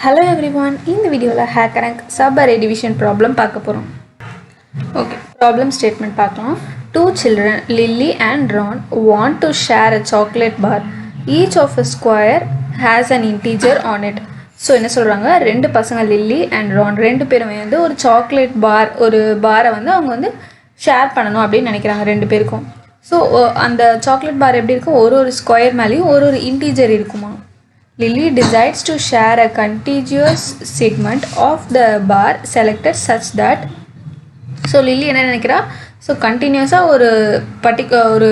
Hello everyone, in the video Hackerrank Subarray Division problem பார்க்க போறோம். Okay, problem statement பார்க்கலாம். Two children, Lily and Ron, want to share a chocolate bar. Each of a square has an integer on it. So என்ன சொல்கிறாங்க, ரெண்டு பசங்க lily and Ron ரெண்டு பேருமே வந்து ஒரு சாக்லேட் பார் ஒரு பாரை வந்து அவங்க வந்து ஷேர் பண்ணணும் அப்படின்னு நினைக்கிறாங்க ரெண்டு பேருக்கும். ஸோ அந்த சாக்லேட் பார் எப்படி இருக்கும், ஒரு ஸ்கொயர் மேலேயும் ஒரு இன்டீஜர் இருக்குமா. Lily decides to share a contiguous segment of the bar selected such that Lily என்ன நினைக்கிறா, ஸோ கண்டினியூஸாக ஒரு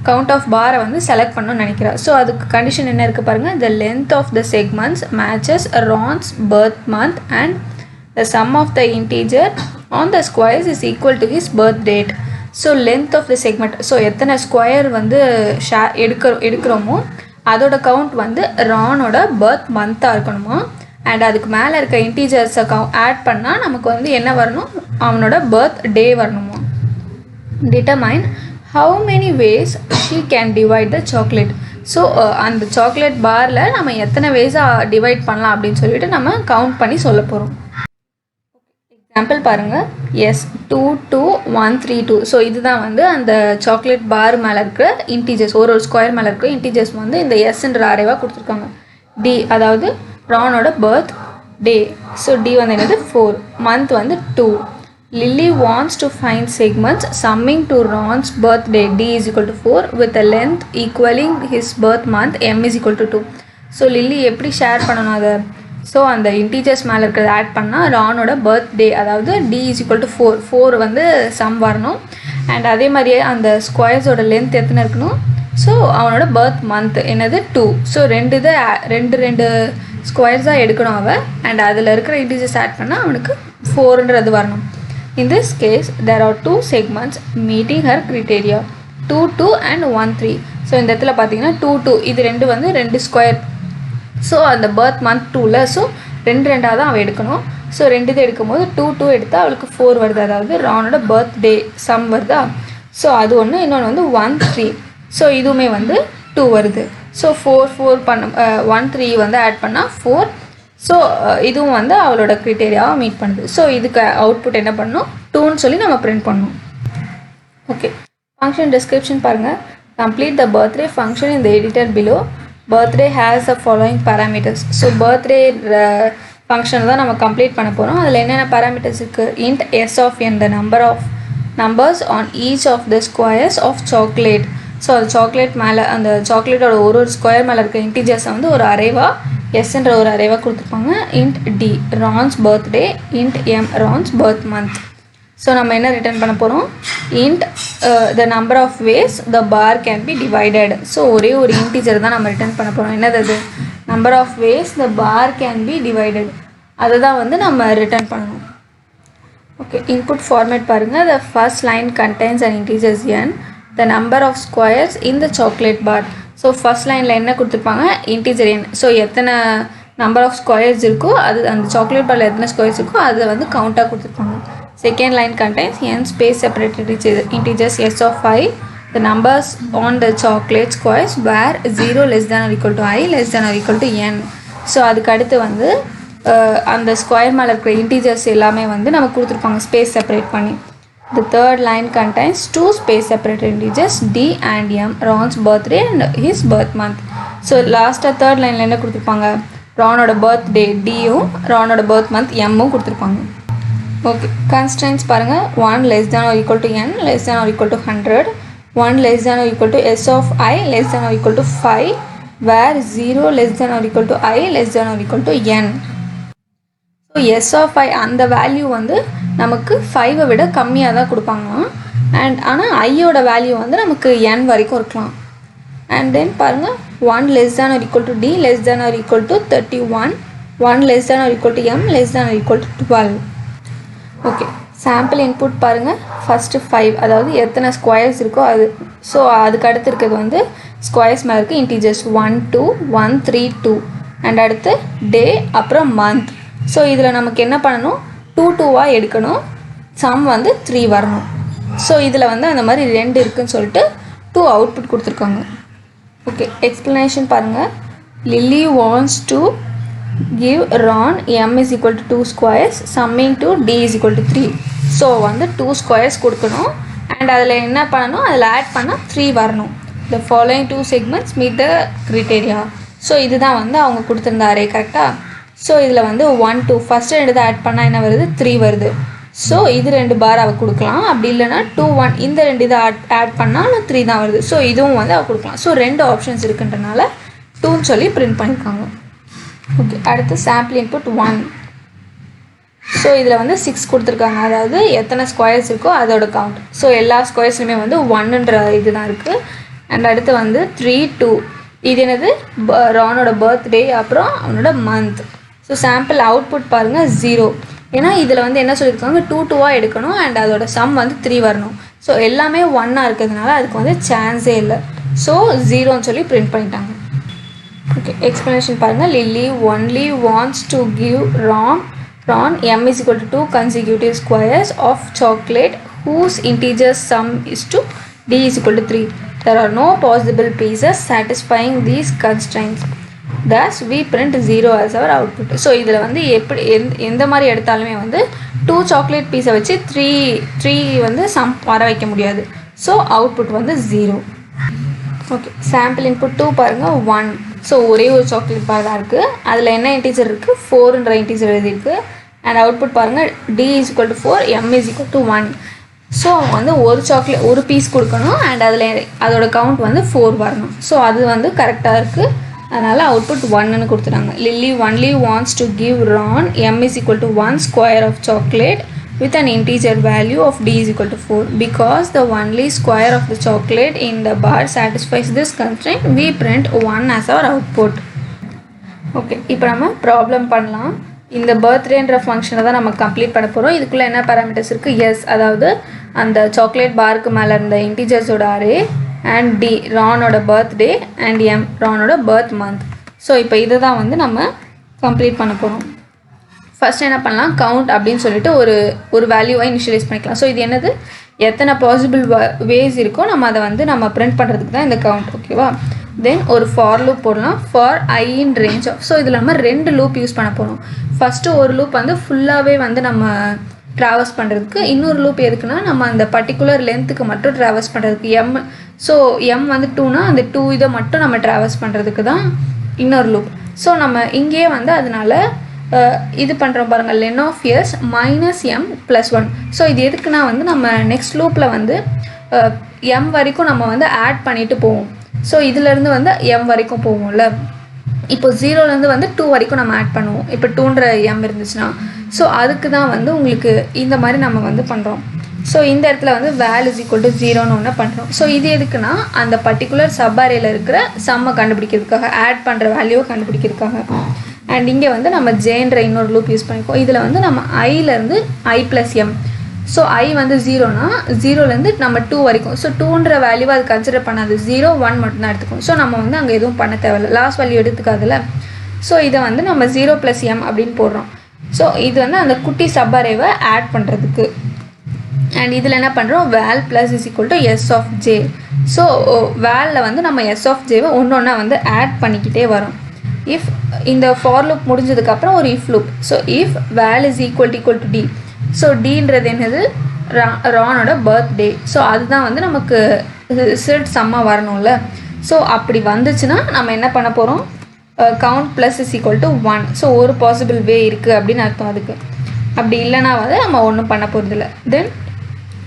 கவுண்ட் ஆஃப் பாரை வந்து செலக்ட் பண்ணணும்னு நினைக்கிறா. ஸோ அதுக்கு கண்டிஷன் என்ன இருக்குது பாருங்கள், the length of the segments matches Ron's birth month and the sum of the integer on the squares is equal to his birth date. So length of the segment, so எத்தனை square வந்து எடுக்கிறோமோ அதோட count வந்து ரானோட birth மந்த்தாக இருக்கணுமா. And அதுக்கு மேலே இருக்க இன்டீஜர்ஸை add பண்ணால் நமக்கு வந்து என்ன வரணும், அவனோட பர்த் டே வரணுமா. Determine how many ways she can divide the chocolate. So அந்த சாக்லேட் பாரில் நம்ம எத்தனை வேஸாக டிவைட் பண்ணலாம் அப்படின்னு சொல்லிட்டு நம்ம கவுண்ட் பண்ணி சொல்ல போகிறோம். எக்ஸாம்பிள் பாருங்கள், எஸ் 2 2 1 3 2. ஸோ இதுதான் வந்து அந்த சாக்லேட் பார் மேலே இருக்கிற இன்டீஜர்ஸ், ஒரு ஸ்கொயர் மேலே இருக்கிற இன்டீஜர்ஸ் வந்து இந்த எஸ்ன்ற அரேவாக கொடுத்துருக்காங்க. டி அதாவது ரானோட பர்த் டே, ஸோ டி வந்து என்னது 4, மந்த் வந்து 2. Lily wants to find segments summing to Ron's birthday, d is equal to 4 with a length equaling his birth month m is equal to 2. So Lily எப்படி share பண்ணணும் அதை, so அந்த integers மேலே இருக்கிறத add பண்ணால் ரானோட birth டே அதாவது D is equal to 4 வந்து some வரணும். அண்ட் அதே மாதிரியே அந்த ஸ்கொயர்ஸோட லென்த் எத்தனை இருக்கணும், ஸோ அவனோட பர்த் மந்த் என்னது 2. ஸோ ரெண்டு ஸ்கொயர்ஸாக எடுக்கணும் அவன். அண்ட் அதில் இருக்கிற இன்டீஜர்ஸ் ஆட் பண்ணால் அவனுக்கு 4ன்றது வரணும். In this case there are 2 segments meeting her criteria 2 2 and 1 3. So இந்த இடத்துல பார்த்தீங்கன்னா 2 2 இது ரெண்டு வந்து 2 ஸ்கொயர். ஸோ அந்த பர்த் மந்த் 2ல் ஸோ ரெண்டாக தான் அவள் எடுக்கணும். ஸோ ரெண்டு இது எடுக்கும்போது 2 2 எடுத்தால் அவளுக்கு 4 வருது, அதாவது ரானோட பர்த் டே சம் வருதா. ஸோ அது ஒன்று, இன்னொன்று வந்து 1 3. ஸோ இதுவுமே வந்து 2 வருது. ஸோ 4 பண்ண 1 3 வந்து ஆட் பண்ணால் 4. ஸோ இதுவும் வந்து அவளோட க்ரிட்டேரியாவை மீட் பண்ணுது. ஸோ இதுக்கு அவுட்புட் என்ன பண்ணணும், 2ன்னு சொல்லி நம்ம பிரிண்ட் பண்ணணும். ஓகே, ஃபங்க்ஷன் டிஸ்கிரிப்ஷன் பாருங்கள். Complete the birthday function in the editor below. Birthday has the following parameters. So birthday function தான் நம்ம கம்ப்ளீட் பண்ண போகிறோம். அதில் என்னென்ன பேராமீட்டர்ஸ் இருக்குது, int s of n, the number of numbers on each of the squares of chocolate. So அது chocolate மேலே அந்த சாக்லேட்டோட ஒரு ஸ்கொயர் மேலே இருக்க இன்டீஜர்ஸை வந்து ஒரு அரேவாக எஸ்ன்ற ஒரு அரேவாக கொடுத்துருப்பாங்க. int d Ron's birthday, int m Ron's birth month. So நம்ம என்ன ரிட்டர்ன் பண்ண போகிறோம், int the number of ways the bar can be divided. So ஒரே ஒரு இன்டீஜர் தான் நம்ம ரிட்டர்ன் பண்ண போகிறோம். என்னது அது, number of ways the bar can be divided, அதை தான் வந்து நம்ம ரிட்டர்ன் பண்ணணும். ஓகே, இன்புட் ஃபார்மேட் பாருங்கள். the first line contains an integer n, the number of squares in the chocolate bar. So first லைனில் என்ன கொடுத்துருப்பாங்க, இன்டீஜர் n. ஸோ எத்தனை நம்பர் ஆஃப் ஸ்கொயர்ஸ் இருக்கோ அது அந்த சாக்லேட் பாரில் எத்தனை ஸ்கொயர்ஸ் இருக்கோ அதை வந்து கவுண்ட்டாக கொடுத்துருப்பாங்க. Second line contains n space separated integers s of I. The numbers on the chocolate squares were 0 less than or equal to I less than or equal to n. So அதுக்கு அடுத்து வந்து அந்த square மேலே இருக்கிற integers எல்லாமே வந்து நமக்கு கொடுத்துருப்பாங்க ஸ்பேஸ் செப்பரேட் பண்ணி. The third line contains 2 space separated integers d and m, Ron's birthday and his birth month. So லாஸ்ட்டாக தேர்ட் லைனில் என்ன கொடுத்துருப்பாங்க, ரானோட பர்த் டே டியும் ரானோட பர்த் மந்த் எம்மும் கொடுத்துருப்பாங்க. ஓகே, கன்ஸ்ட்ரெயின்ஸ் பாருங்கள். 1 less than or equal to n less than or equal to 100, 1 less than or equal to s of I less than or equal to 5, where 0 less than or equal to I less than or equal to n. So s of I அந்த value வந்து நமக்கு 5 விட கம்மியாக தான் கொடுப்பாங்களாம். And ஆனால் ஐயோட value வந்து நமக்கு n வரைக்கும் இருக்கலாம். அண்ட் தென் பாருங்கள், 1 less than or equal to d less than or equal to 31, 1 less than or equal to m less than or equal to 12. Okay, sample input பாருங்கள். ஃபஸ்ட்டு 5 அதாவது எத்தனை ஸ்கொயர்ஸ் இருக்கோ அது. ஸோ அதுக்கு அடுத்து இருக்கிறது வந்து ஸ்கொயர்ஸ் மேலே இருக்குது இன்டீஜர்ஸ் 1 2 1 3 2. அண்ட் அடுத்து டே, அப்புறம் மந்த். ஸோ இதில் நமக்கு என்ன பண்ணணும், 2 2வாக எடுக்கணும், சம் வந்து 3 வரணும். ஸோ இதில் வந்து அந்த மாதிரி 2 இருக்குதுன்னு சொல்லிட்டு 2 அவுட்புட் கொடுத்துருக்காங்க. ஓகே, எக்ஸ்ப்ளனேஷன் பாருங்கள். Lily wants to give Ron m is equal to 2 squares summing to d is equal to 3. So வந்து 2 squares கொடுக்கணும் அண்ட் அதில் என்ன பண்ணணும், அதில் ஆட் பண்ணால் 3 வரணும். the following 2 segments meet the criteria. So இதுதான் வந்து அவங்க கொடுத்துருந்தாரே கரெக்டாக. ஸோ இதில் வந்து 1 2 ஃபஸ்ட்டு ரெண்டு ஆட் பண்ணால் என்ன வருது, 3 வருது. ஸோ இது 2 பார் அவள் கொடுக்கலாம். அப்படி இல்லைனா 2 1 இந்த 2 இதை ஆட் பண்ணால் 3 தான் வருது. ஸோ இதுவும் வந்து அவள் கொடுக்கலாம். ஸோ 2 ஆப்ஷன்ஸ் இருக்குன்றனால 2ன்னு சொல்லி பிரிண்ட் பண்ணியிருக்காங்க. ஓகே, அடுத்து சாம்பிள் இன்புட் 1. ஸோ இதில் வந்து 6 கொடுத்துருக்காங்க, அதாவது எத்தனை ஸ்கொயர்ஸ் இருக்கோ அதோட கவுண்ட். ஸோ எல்லா ஸ்கொயர்ஸ்லையுமே வந்து 1ன்ற இது தான் இருக்குது. அண்ட் அடுத்து வந்து 3 2 இது என்னது, ரானோட பர்த்டே அப்புறம் அவனோட மந்த். ஸோ சாம்பிள் அவுட்புட் பாருங்கள் 0. ஏன்னா இதில் வந்து என்ன சொல்லியிருக்காங்க, 2 2 எடுக்கணும் அண்ட் அதோட சம் வந்து 3 வரணும். ஸோ எல்லாமே 1 இருக்கிறதுனால அதுக்கு வந்து சான்ஸே இல்லை. ஸோ 0ன்னு சொல்லி பிரிண்ட் பண்ணிட்டாங்க. ஓகே, எக்ஸ்ப்ளனேஷன் பாருங்கள். Lily only wants to give Ron m is equal to 2 consecutive squares of chocolate whose integer sum is to d is equal to 3. There are no possible pieces satisfying these constraints. Thus we print 0 as our output. So இதில் வந்து எப்படி எந்த மாதிரி எடுத்தாலுமே வந்து 2 chocolate பீஸை வச்சு 3 வந்து சம் வர வைக்க முடியாது. ஸோ அவுட்புட் வந்து 0. ஓகே, சாம்பிள் இன்புட் 2 பாருங்கள் 1. ஸோ ஒரே ஒரு சாக்லேட் பார் தான் இருக்குது. அதில் என்ன இன்டீஜர் இருக்குது, 4ன்ற இன்டீஜர் எழுதியிருக்கு. அண்ட் அவுட்புட் பாருங்கள் d is equal to 4 m is equal to 1. So அவங்க வந்து ஒரு பீஸ் கொடுக்கணும் அண்ட் அதில் அதோட கவுண்ட் வந்து 4 வரணும். ஸோ அது வந்து கரெக்டாக இருக்குது. அதனால் அவுட்புட் 1ன்னு கொடுத்துட்டாங்க. Lily only wants to give Ron m is equal to 1 square of chocolate with an integer value of d is equal to 4. Because the only square of the chocolate in the bar satisfies this constraint, we print 1 as our output. Okay, இப்போ நம்ம problem பண்ணலாம். இந்த பர்த்டேன்ற ஃபங்க்ஷனை தான் நம்ம complete பண்ண போகிறோம். இதுக்குள்ளே என்ன பேராமீட்டர்ஸ் இருக்குது, எஸ் அதாவது அந்த சாக்லேட் பாருக்கு மேலே இருந்த இன்டீஜர்ஸோட அரே அண்ட் டி ரானோட பர்த்டே அண்ட் எம் ரானோட பர்த் மந்த். ஸோ இப்போ இதை தான் வந்து நம்ம கம்ப்ளீட் பண்ண போகிறோம். ஃபஸ்ட் என்ன பண்ணலாம், கவுண்ட் அப்படின்னு சொல்லிட்டு ஒரு வேல்யூவை இனிஷியலைஸ் பண்ணிக்கலாம். ஸோ இது என்னது, எத்தனை பாசிபிள் வேஸ் இருக்கோ நம்ம அதை வந்து நம்ம பிரிண்ட் பண்ணுறதுக்கு தான் இந்த கவுண்ட். ஓகேவா, தென் ஒரு ஃபார் லூப் போடலாம். For I in range of. So இதில் நம்ம 2 லூப் யூஸ் பண்ண போகிறோம். ஃபஸ்ட்டு ஒரு லூப் வந்து ஃபுல்லாகவே வந்து நம்ம ட்ராவல்ஸ் பண்ணுறதுக்கு, இன்னொரு லூப் எதுக்குன்னா நம்ம அந்த பர்டிகுலர் லென்த்துக்கு மட்டும் ட்ராவல்ஸ் பண்ணுறதுக்கு. எம் ஸோ எம் வந்து 2னா அந்த 2 இதை மட்டும் நம்ம ட்ராவல்ஸ் பண்ணுறதுக்கு தான் இன்னொரு லூப். ஸோ நம்ம இங்கேயே வந்து அதனால் இது பண்ணுறோம் பாருங்கள், len of years -m + 1. So இது எதுக்குன்னா வந்து நம்ம நெக்ஸ்ட் லூப்பில் வந்து m வரைக்கும் நம்ம வந்து ஆட் பண்ணிவிட்டு போவோம். ஸோ இதிலேருந்து வந்து m வரைக்கும் போவோம்ல. இப்போ 0லேருந்து வந்து 2 வரைக்கும் நம்ம ஆட் பண்ணுவோம். இப்போ 2ன்ற m இருந்துச்சுன்னா ஸோ அதுக்கு தான் வந்து உங்களுக்கு இந்த மாதிரி நம்ம வந்து பண்ணுறோம். ஸோ இந்த இடத்துல வந்து வேல் இஸ் ஈக்குவல் டு 0ன்னு ஒன்று பண்ணுறோம். ஸோ இது எதுக்குன்னா அந்த பர்டிகுலர் சப்பாரேயில் இருக்கிற சம்மை கண்டுபிடிக்கிறதுக்காக, ஆட் பண்ணுற வேல்யூவை கண்டுபிடிக்கிறதுக்காக. அண்ட் இங்கே வந்து நம்ம ஜேன்ற இன்னொரு லூப் யூஸ் பண்ணிக்கோம். இதில் வந்து நம்ம ஐலேருந்து i + m. ஸோ i வந்து 0னா 0லேருந்து நம்ம 2 வரைக்கும். ஸோ 2ன்ற வேல்யூவை அது கன்சிடர் பண்ணாது, 0 1 மட்டும்தான் எடுத்துக்கணும். ஸோ நம்ம வந்து அங்கே எதுவும் பண்ண தேவையில்லை, லாஸ்ட் வேல்யூ எடுத்துக்காதுல்ல. ஸோ இதை வந்து நம்ம 0 + m அப்படின்னு போடுறோம். ஸோ இது வந்து அந்த குட்டி சப்பாரேவை ஆட் பண்ணுறதுக்கு. அண்ட் இதில் என்ன பண்ணுறோம், val plus is equal to s of j. So வேலில் வந்து நம்ம எஸ் ஆஃப் ஜேவை ஒன்றா வந்து ஆட் பண்ணிக்கிட்டே வரோம். இஃப் இந்த ஃபார் லூப் முடிஞ்சதுக்கப்புறம் ஒரு if loop. So if val is equal to d. So டின்றது என்னது, ரானோட பர்த்டே. ஸோ அதுதான் வந்து நமக்கு ரிசல்ட் சம்மாக வரணும்ல. ஸோ அப்படி வந்துச்சுன்னா நம்ம என்ன பண்ண போகிறோம், count plus is equal to 1. So ஒரு பாசிபிள் வே இருக்குது அப்படின்னு அர்த்தம் அதுக்கு. அப்படி இல்லைனா வந்து நம்ம ஒன்றும் பண்ண போகிறதில்ல. தென்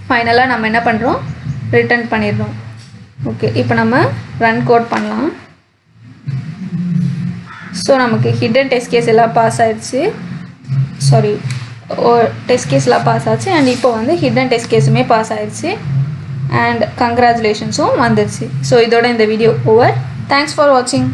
ஃபைனலாக நம்ம என்ன பண்ணுறோம், ரிட்டர்ன் பண்ணிடுறோம். ஓகே, இப்போ நம்ம ரன் கோட் பண்ணலாம். ஸோ நமக்கு ஹிடன் டெஸ்ட் கேஸ் எல்லாம் பாஸ் ஆகிடுச்சு. டெஸ்ட் கேஸ்லாம் பாஸ் ஆச்சு. அண்ட் இப்போ வந்து ஹிடன் டெஸ்ட் கேஸுமே பாஸ் ஆகிடுச்சு. அண்ட் கங்க்ராச்சுலேஷன்ஸும் வந்துடுச்சு. ஸோ இதோட இந்த வீடியோ ஓவர். தேங்க்ஸ் ஃபார் வாட்சிங்.